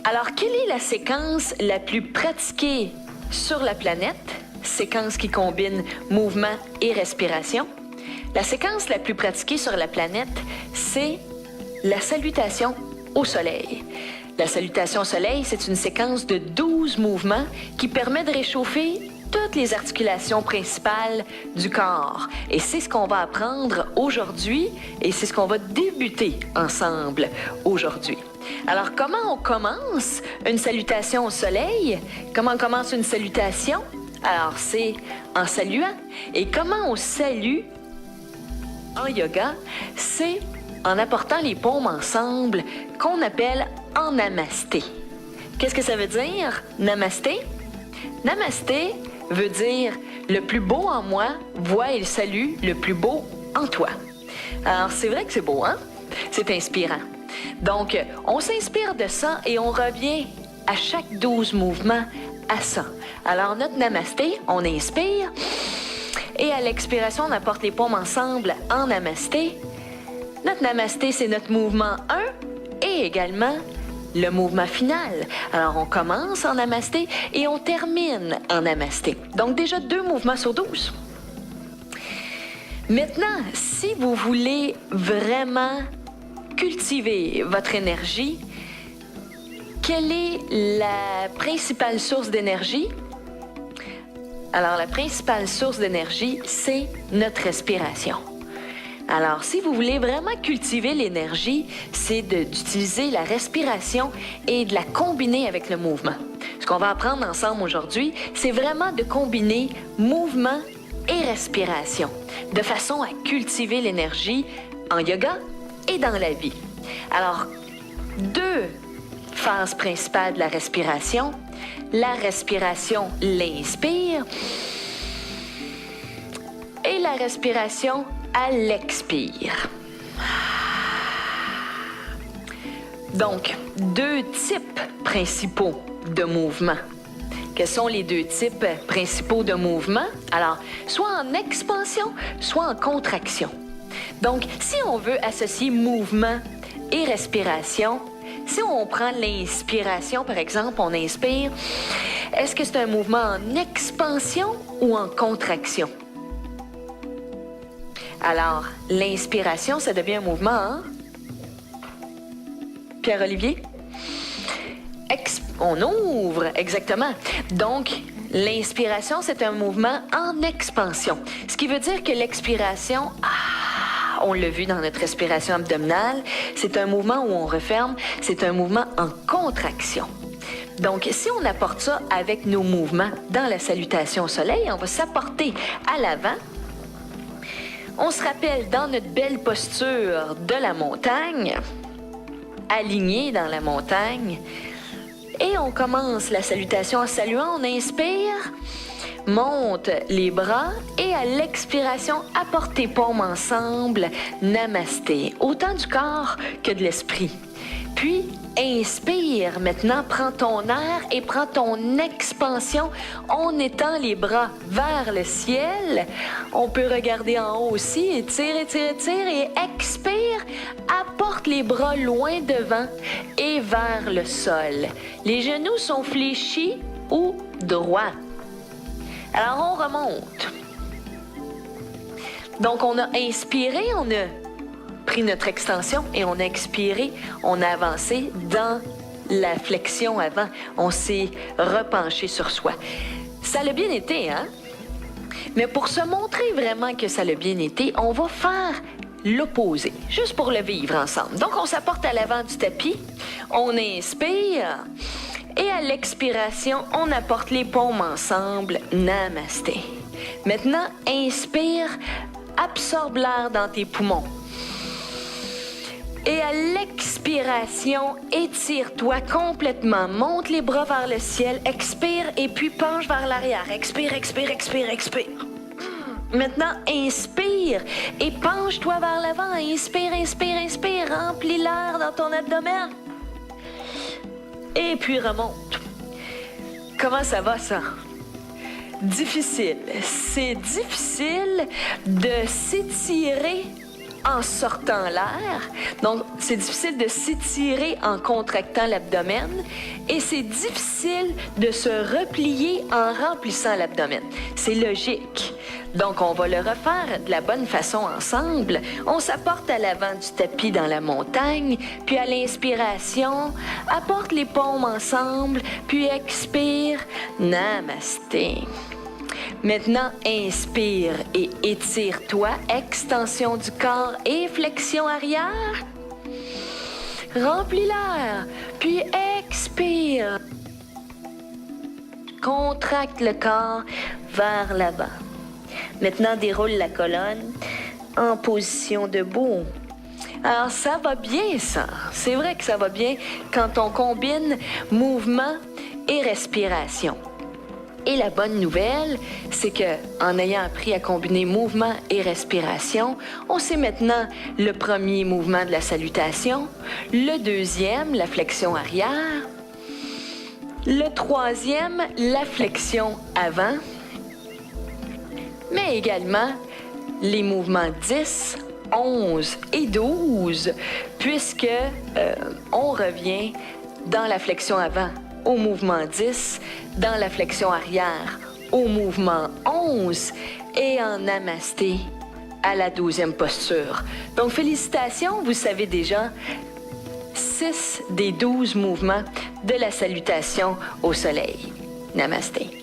Alors, quelle est la séquence la plus pratiquée sur la planète? Séquence qui combine mouvement et respiration. La séquence la plus pratiquée sur la planète, c'est la salutation au soleil. La salutation au soleil, c'est une séquence de 12 mouvements qui permet de réchauffer toutes les articulations principales du corps. Et c'est ce qu'on va apprendre aujourd'hui et c'est ce qu'on va débuter ensemble aujourd'hui. Alors, comment on commence une salutation au soleil? Comment on commence une salutation? Alors, c'est en saluant. Et comment on salue en yoga? C'est en apportant les paumes ensemble, qu'on appelle en namasté. Qu'est-ce que ça veut dire, namasté? Namasté veut dire le plus beau en moi voit et salue le plus beau en toi. Alors, c'est vrai que c'est beau, hein? C'est inspirant. Donc, on s'inspire de ça et on revient à chaque 12 mouvements à ça. Alors, notre namasté, on inspire et à l'expiration, on apporte les paumes ensemble en namasté. Notre namasté, c'est notre mouvement 1 et également le mouvement final. Alors, on commence en namasté et on termine en namasté. Donc, déjà 2 mouvements sur 12. Maintenant, si vous voulez vraiment cultiver votre énergie, quelle est la principale source d'énergie? Alors, la principale source d'énergie, c'est notre respiration. Alors, si vous voulez vraiment cultiver l'énergie, c'est d'utiliser la respiration et de la combiner avec le mouvement. Ce qu'on va apprendre ensemble aujourd'hui, c'est vraiment de combiner mouvement et respiration, de façon à cultiver l'énergie en yoga et dans la vie. Alors, 2 phases principales de la respiration. La respiration, l'inspire, et la respiration, à l'expire. Donc, 2 types principaux de mouvements. Quels sont les 2 types principaux de mouvements? Alors, soit en expansion, soit en contraction. Donc, si on veut associer mouvement et respiration, si on prend l'inspiration, par exemple, on inspire, est-ce que c'est un mouvement en expansion ou en contraction? Alors, l'inspiration, ça devient un mouvement, hein? Pierre-Olivier? On ouvre, exactement. Donc, l'inspiration, c'est un mouvement en expansion. Ce qui veut dire que l'expiration, on l'a vu dans notre respiration abdominale, c'est un mouvement où on referme, c'est un mouvement en contraction. Donc, si on apporte ça avec nos mouvements dans la salutation au soleil, on va s'apporter à l'avant. On se rappelle dans notre belle posture de la montagne, alignée dans la montagne, et on commence la salutation en saluant. On inspire, monte les bras et à l'expiration, apporte tes paumes ensemble, namasté, autant du corps que de l'esprit. Puis, inspire. Maintenant, prends ton air et prends ton expansion en étend les bras vers le ciel. On peut regarder en haut aussi, étire, étire, étire et expire. Apporte les bras loin devant et vers le sol. Les genoux sont fléchis ou droits. Alors, on remonte. Donc, on a inspiré, on a pris notre extension et on a expiré, on a avancé dans la flexion avant. On s'est repenché sur soi. Ça a bien été, hein? Mais pour se montrer vraiment que ça a bien été, on va faire l'opposé, juste pour le vivre ensemble. Donc, on s'apporte à l'avant du tapis, on inspire et à l'expiration, on apporte les paumes ensemble, namasté. Maintenant, inspire, absorbe l'air dans tes poumons. Et à l'expiration, étire-toi complètement. Monte les bras vers le ciel. Expire et puis penche vers l'arrière. Expire, expire, expire, expire. Maintenant, inspire et penche-toi vers l'avant. Inspire, inspire, inspire. Remplis l'air dans ton abdomen. Et puis remonte. Comment ça va, ça? Difficile. C'est difficile de s'étirer en sortant l'air. Donc, c'est difficile de s'étirer en contractant l'abdomen et c'est difficile de se replier en remplissant l'abdomen. C'est logique. Donc, on va le refaire de la bonne façon ensemble. On s'apporte à l'avant du tapis dans la montagne, puis à l'inspiration, apporte les paumes ensemble, puis expire. Namasté. Maintenant, inspire et étire-toi. Extension du corps et flexion arrière. Remplis l'air, puis expire. Contracte le corps vers l'avant. Maintenant, déroule la colonne en position debout. Alors, ça va bien, ça. C'est vrai que ça va bien quand on combine mouvement et respiration. Et la bonne nouvelle, c'est que en ayant appris à combiner mouvement et respiration, on sait maintenant le premier mouvement de la salutation, le deuxième, la flexion arrière, le troisième, la flexion avant, mais également les mouvements 10, 11 et 12, puisque on revient dans la flexion avant au mouvement 10, dans la flexion arrière au mouvement 11 et en namasté à la 12e posture. Donc, félicitations, vous savez déjà 6 des 12 mouvements de la salutation au soleil. Namasté.